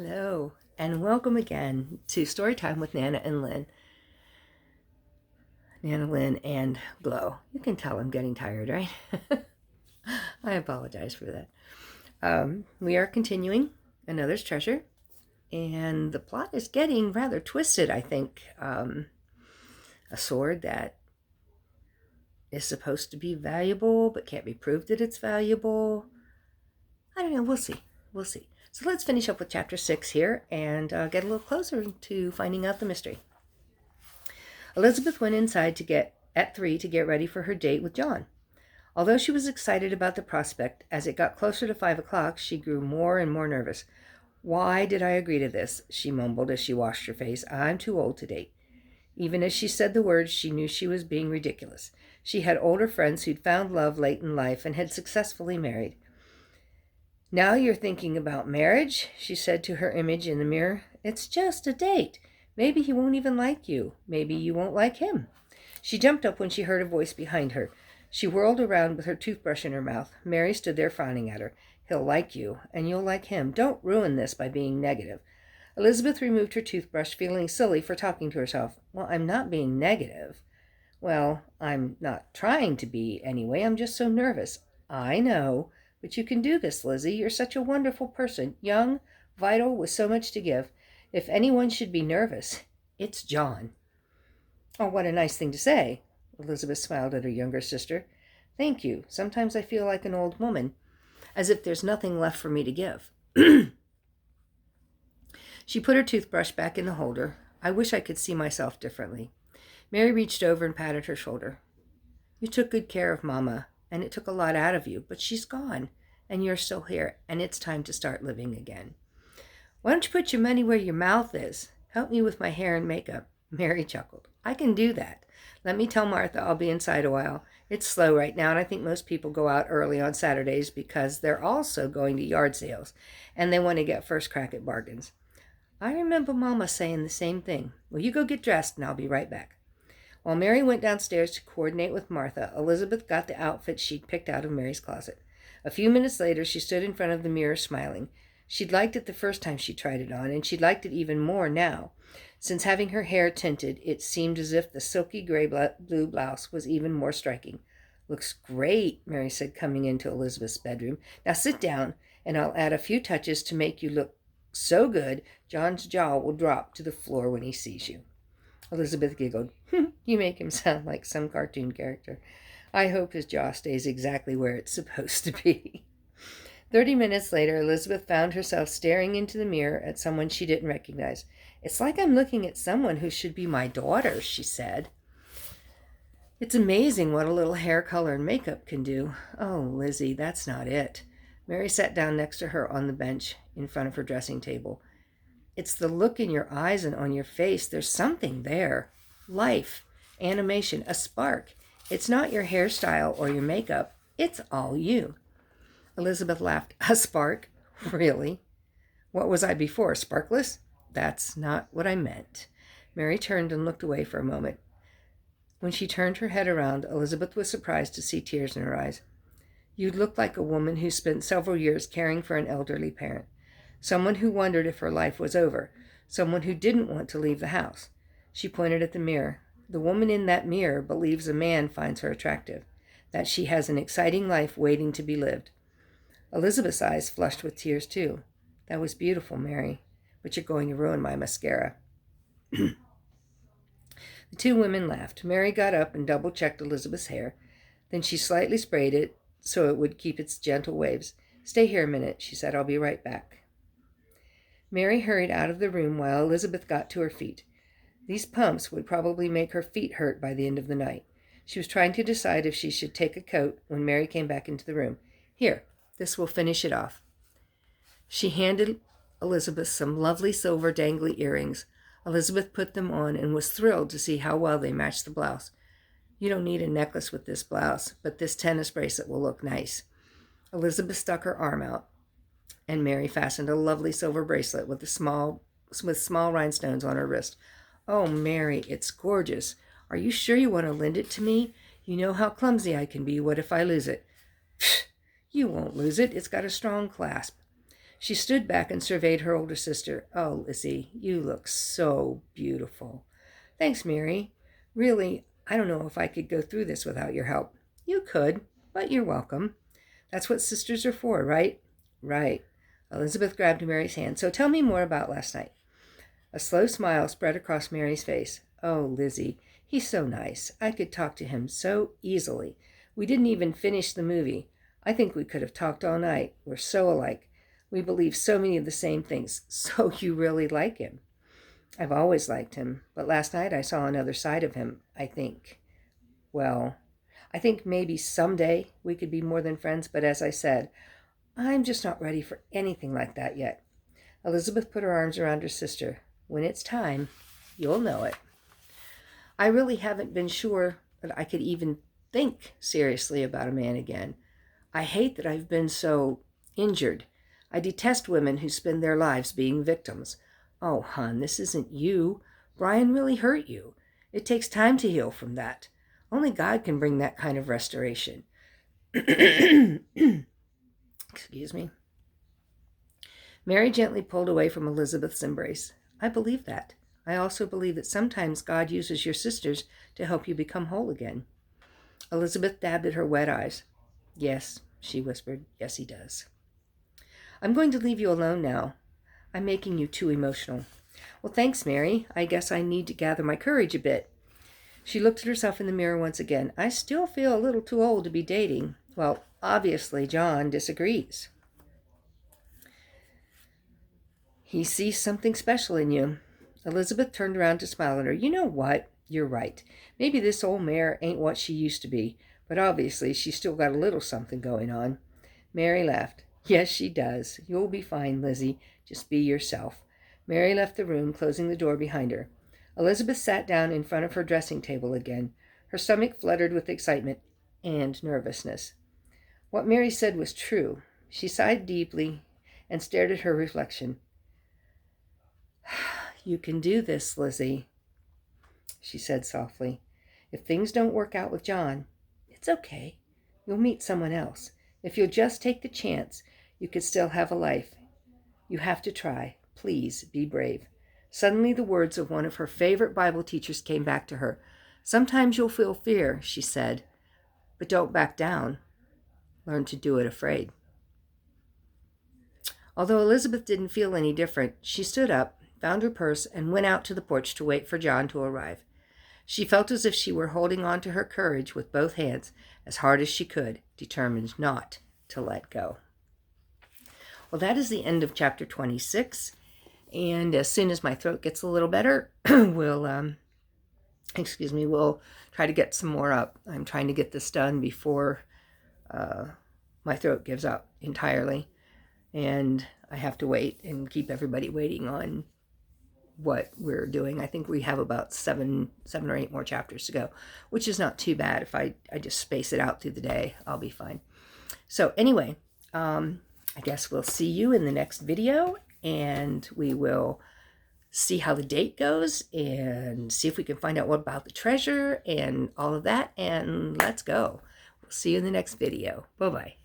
Hello, and welcome again to Storytime with Nana and Lynn. Nana, Lynn, and Glow. You can tell I'm getting tired, right? I apologize for that. We are continuing Another's Treasure, and the plot is getting rather twisted, I think. A sword that is supposed to be valuable, but can't be proved that it's valuable. I don't know, we'll see. So let's finish up with chapter 6 here and get a little closer to finding out the mystery. Elizabeth went inside at 3 to get ready for her date with John. Although she was excited about the prospect, as it got closer to 5 o'clock, she grew more and more nervous. "Why did I agree to this?" she mumbled as she washed her face. "I'm too old to date." Even as she said the words, she knew she was being ridiculous. She had older friends who'd found love late in life and had successfully married. "Now you're thinking about marriage?" she said to her image in the mirror. "It's just a date. Maybe he won't even like you. Maybe you won't like him." She jumped up when she heard a voice behind her. She whirled around with her toothbrush in her mouth. Mary stood there frowning at her. "He'll like you, and you'll like him. Don't ruin this by being negative." Elizabeth removed her toothbrush, feeling silly for talking to herself. "Well, I'm not being negative." "Well, I'm not trying to be, anyway. I'm just so nervous." "I know. But you can do this, Lizzie. You're such a wonderful person. Young, vital, with so much to give. If anyone should be nervous, it's John." "Oh, what a nice thing to say." Elizabeth smiled at her younger sister. "Thank you. Sometimes I feel like an old woman, as if there's nothing left for me to give." She put her toothbrush back in the holder. "I wish I could see myself differently." Mary reached over and patted her shoulder. "You took good care of Mama, and it took a lot out of you, but she's gone, and you're still here, and it's time to start living again." "Why don't you put your money where your mouth is? Help me with my hair and makeup." Mary chuckled. "I can do that. Let me tell Martha I'll be inside a while. It's slow right now, and I think most people go out early on Saturdays because they're also going to yard sales, and they want to get first crack at bargains." "I remember Mama saying the same thing. Well, you go get dressed, and I'll be right back." While Mary went downstairs to coordinate with Martha, Elizabeth got the outfit she'd picked out of Mary's closet. A few minutes later, she stood in front of the mirror smiling. She'd liked it the first time she tried it on, and she'd liked it even more now. Since having her hair tinted, it seemed as if the silky gray-blue blouse was even more striking. "Looks great," Mary said, coming into Elizabeth's bedroom. "Now sit down, and I'll add a few touches to make you look so good John's jaw will drop to the floor when he sees you." Elizabeth giggled. "You make him sound like some cartoon character. I hope his jaw stays exactly where it's supposed to be." 30 minutes later, Elizabeth found herself staring into the mirror at someone she didn't recognize. "It's like I'm looking at someone who should be my daughter," she said. "It's amazing what a little hair color and makeup can do." "Oh, Lizzie, that's not it." Mary sat down next to her on the bench in front of her dressing table. "It's the look in your eyes and on your face. There's something there. Life, animation, a spark. It's not your hairstyle or your makeup. It's all you." Elizabeth laughed. "A spark? Really? What was I before, sparkless?" "That's not what I meant." Mary turned and looked away for a moment. When she turned her head around, Elizabeth was surprised to see tears in her eyes. "You look like a woman who spent several years caring for an elderly parent. Someone who wondered if her life was over. Someone who didn't want to leave the house." She pointed at the mirror. "The woman in that mirror believes a man finds her attractive, that she has an exciting life waiting to be lived." Elizabeth's eyes flushed with tears, too. "That was beautiful, Mary, but you're going to ruin my mascara." The two women laughed. Mary got up and double-checked Elizabeth's hair. Then she slightly sprayed it so it would keep its gentle waves. "Stay here a minute," she said. "I'll be right back." Mary hurried out of the room while Elizabeth got to her feet. These pumps would probably make her feet hurt by the end of the night. She was trying to decide if she should take a coat when Mary came back into the room. "Here, this will finish it off." She handed Elizabeth some lovely silver dangly earrings. Elizabeth put them on and was thrilled to see how well they matched the blouse. "You don't need a necklace with this blouse, but this tennis bracelet will look nice." Elizabeth stuck her arm out, and Mary fastened a lovely silver bracelet with small rhinestones on her wrist. "Oh, Mary, it's gorgeous. Are you sure you want to lend it to me? You know how clumsy I can be. What if I lose it?" "Pfft, you won't lose it. It's got a strong clasp." She stood back and surveyed her older sister. Oh, Lizzie, you look so beautiful. Thanks, Mary. Really, I don't know if I could go through this without your help. You could, but you're welcome. That's what sisters are for, right? Right. Elizabeth grabbed Mary's hand. So tell me more about last night. A slow smile spread across Mary's face. Oh, Lizzie, he's so nice. I could talk to him so easily. We didn't even finish the movie. I think we could have talked all night. We're so alike. We believe so many of the same things. So you really like him? I've always liked him, but last night I saw another side of him, I think. Well, I think maybe someday we could be more than friends, but as I said, I'm just not ready for anything like that yet. Elizabeth put her arms around her sister. When it's time, you'll know it. I really haven't been sure that I could even think seriously about a man again. I hate that I've been so injured. I detest women who spend their lives being victims. Oh, hon, this isn't you. Brian really hurt you. It takes time to heal from that. Only God can bring that kind of restoration. Excuse me. Mary gently pulled away from Elizabeth's embrace. I believe that. I also believe that sometimes God uses your sisters to help you become whole again. Elizabeth dabbed at her wet eyes. Yes, she whispered. Yes, he does. I'm going to leave you alone now. I'm making you too emotional. Well, thanks, Mary. I guess I need to gather my courage a bit. She looked at herself in the mirror once again. I still feel a little too old to be dating. Well, obviously, John disagrees. He sees something special in you. Elizabeth turned around to smile at her. You know what? You're right. Maybe this old mare ain't what she used to be, but obviously she's still got a little something going on. Mary laughed. Yes, she does. You'll be fine, Lizzie. Just be yourself. Mary left the room, closing the door behind her. Elizabeth sat down in front of her dressing table again. Her stomach fluttered with excitement and nervousness. What Mary said was true. She sighed deeply and stared at her reflection. You can do this, Lizzie, she said softly. If things don't work out with John, it's okay. You'll meet someone else. If you'll just take the chance, you could still have a life. You have to try. Please be brave. Suddenly the words of one of her favorite Bible teachers came back to her. Sometimes you'll feel fear, she said, but don't back down. Learn to do it afraid. Although Elizabeth didn't feel any different, she stood up, found her purse, and went out to the porch to wait for John to arrive. She felt as if she were holding on to her courage with both hands as hard as she could, determined not to let go. Well, that is the end of chapter 26. And as soon as my throat gets a little better, we'll try to get some more up. I'm trying to get this done before my throat gives up entirely. And I have to wait and keep everybody waiting on what we're doing. I think we have about seven or eight more chapters to go, which is not too bad. If I just space it out through the day, I'll be fine. So anyway, I guess we'll see you in the next video, and we will see how the date goes and see if we can find out what about the treasure and all of that. And let's go. We'll see you in the next video. Bye-bye.